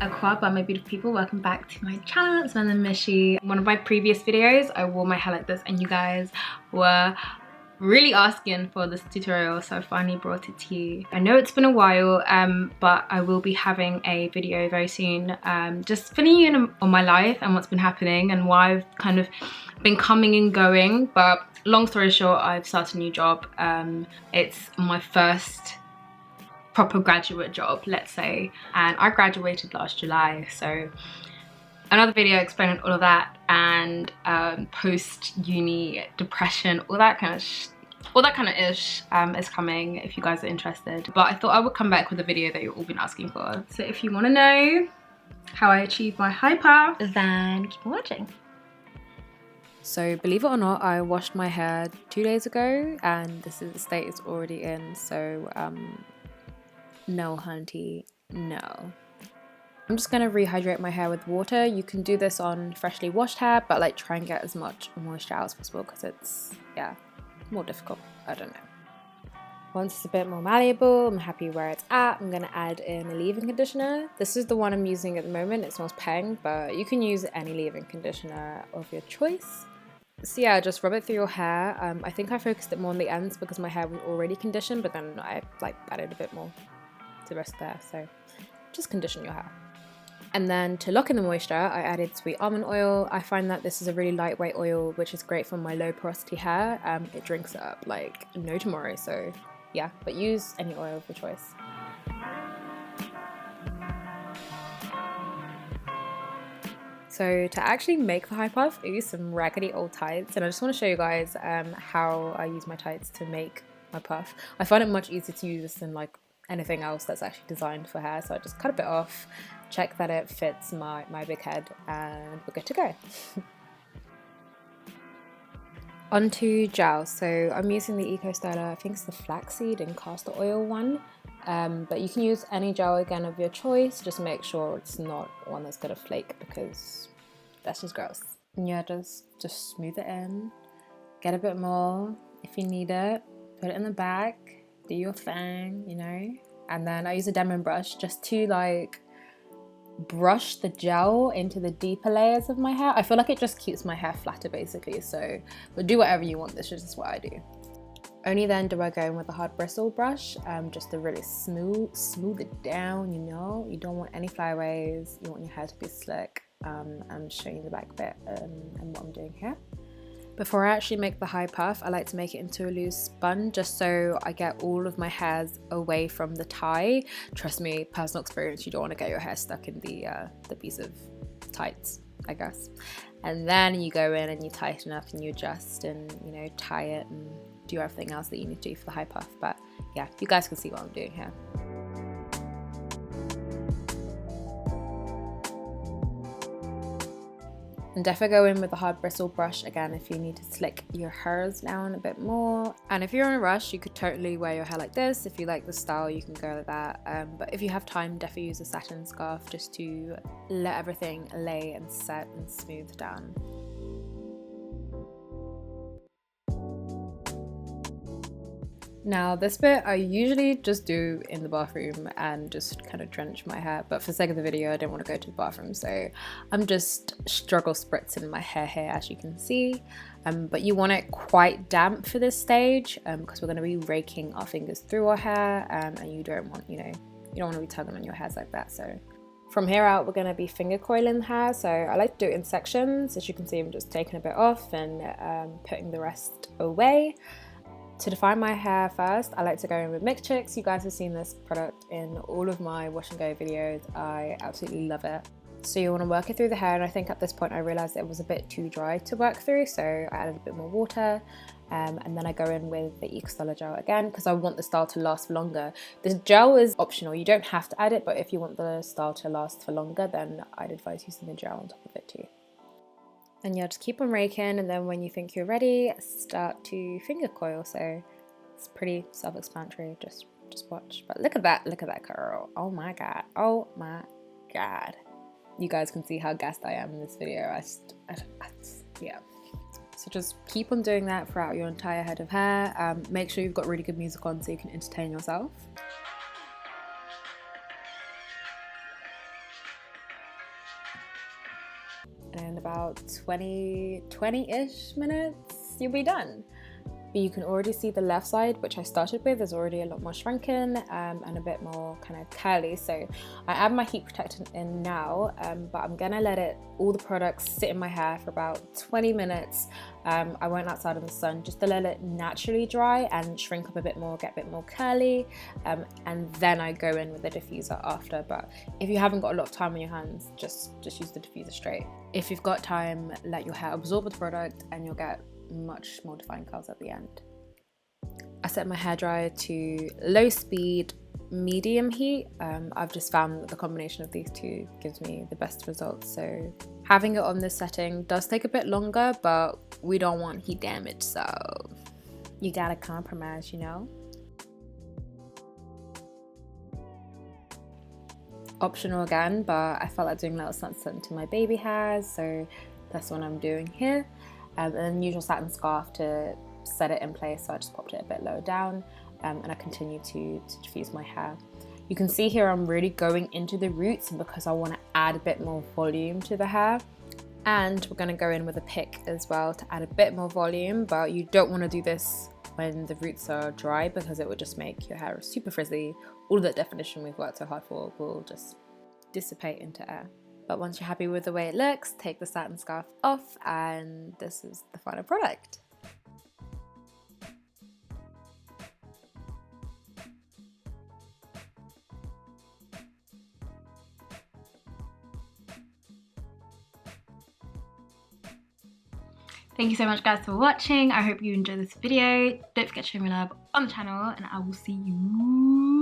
Aqua by my beautiful people. Welcome back to my channel. It's Amanda Mishi. In one of my previous videos I wore my hair like this and you guys were really asking for this tutorial, so I finally brought it to you. I know it's been a while, but I will be having a video very soon, just filling you in on my life and what's been happening and why I've kind of been coming and going. But long story short, I've started a new job. It's my first proper graduate job, let's say, and I graduated last July, so another video explaining all of that and post-uni depression, all that kind of ish is coming if you guys are interested. But I thought I would come back with a video that you've all been asking for. So if you want to know how I achieved my high puff, then keep watching. So believe it or not, I washed my hair 2 days ago and this is the state it's already in, so no hunty, no. I'm just gonna rehydrate my hair with water. You can do this on freshly washed hair, but like try and get as much moisture out as possible because it's, yeah, more difficult. I don't know. Once it's a bit more malleable, I'm happy where it's at, I'm gonna add in a leave-in conditioner. This is the one I'm using at the moment. It smells peng, but you can use any leave-in conditioner of your choice. So yeah, just rub it through your hair. I think I focused it more on the ends because my hair was already conditioned, but then I like added a bit more to the rest there. So just condition your hair. And then to lock in the moisture, I added sweet almond oil. I find that this is a really lightweight oil, which is great for my low porosity hair. It drinks it up like no tomorrow. So yeah, but use any oil of your choice. So to actually make the high puff, I used some raggedy old tights, and I just want to show you guys how I use my tights to make my puff. I find it much easier to use this than like anything else that's actually designed for hair, so I just cut a bit off, check that it fits my big head, and we're good to go. Onto gel. So I'm using the Eco Styler, I think it's the flaxseed and castor oil one, but you can use any gel again of your choice. Just make sure it's not one that's gonna flake because that's just gross. And yeah, just smooth it in, get a bit more if you need it, put it in the back, do your thing, you know. And then I use a Demon brush just to like brush the gel into the deeper layers of my hair. I feel like it just keeps my hair flatter basically, so but do whatever you want. This is just what I do. Only then do I go in with a hard bristle brush, just to really smooth it down, you know. You don't want any flyaways, you want your hair to be slick. I'm showing you the back bit and what I'm doing here. Before I actually make the high puff, I like to make it into a loose bun just so I get all of my hairs away from the tie. Trust me, personal experience, you don't want to get your hair stuck in the piece of tights, I guess. And then you go in and you tighten up and you adjust and, you know, tie it and do everything else that you need to do for the high puff. But yeah, you guys can see what I'm doing here. And definitely go in with a hard bristle brush again if you need to slick your hairs down a bit more. And if you're in a rush, you could totally wear your hair like this. If you like the style, you can go like that. But if you have time, definitely use a satin scarf just to let everything lay and set and smooth down. Now this bit I usually just do in the bathroom and just kind of drench my hair, but for the sake of the video I don't want to go to the bathroom, so I'm just struggle spritzing my hair here, as you can see. But you want it quite damp for this stage because we're going to be raking our fingers through our hair, and you don't want, you know, you don't want to be tugging on your hairs like that. So from here out we're going to be finger coiling the hair, so I like to do it in sections. As you can see, I'm just taking a bit off and putting the rest away. To define my hair first, I like to go in with Mix Chicks. You guys have seen this product in all of my wash and go videos. I absolutely love it. So you want to work it through the hair, and I think at this point I realized it was a bit too dry to work through, so I added a bit more water, and then I go in with the Eco Styler gel again because I want the style to last for longer. This gel is optional, you don't have to add it, but if you want the style to last for longer, then I'd advise using the gel on top of it too. And yeah, just keep on raking, and then when you think you're ready, start to finger coil. So it's pretty self-explanatory, just watch. But look at that girl. Oh my god, oh my god. You guys can see how gassed I am in this video. Yeah. So just keep on doing that throughout your entire head of hair. Make sure you've got really good music on so you can entertain yourself. and in about 20-ish minutes you'll be done. But you can already see the left side, which I started with, is already a lot more shrunken and a bit more kind of curly. So I add my heat protectant in now, but I'm gonna let all the products sit in my hair for about 20 minutes. I went outside in the sun just to let it naturally dry and shrink up a bit more, get a bit more curly, and then I go in with the diffuser after. But if you haven't got a lot of time on your hands, just use the diffuser straight. If you've got time, let your hair absorb the product and you'll get much more defined curls at the end. I set my hairdryer to low speed, medium heat. I've just found that the combination of these two gives me the best results. So having it on this setting does take a bit longer, but we don't want heat damage, so you gotta compromise, you know? Optional again, but I felt like doing a little something to my baby hairs, so that's what I'm doing here. And then usual satin scarf to set it in place, so I just popped it a bit lower down, and I continue to diffuse my hair. You can see here I'm really going into the roots because I want to add a bit more volume to the hair, and we're going to go in with a pick as well to add a bit more volume, but you don't want to do this when the roots are dry because it would just make your hair super frizzy. All of that definition we've worked so hard for will just dissipate into air. But once you're happy with the way it looks, take the satin scarf off, and this is the final product. Thank you so much guys for watching. I hope you enjoyed this video. Don't forget to show me love on the channel, and I will see you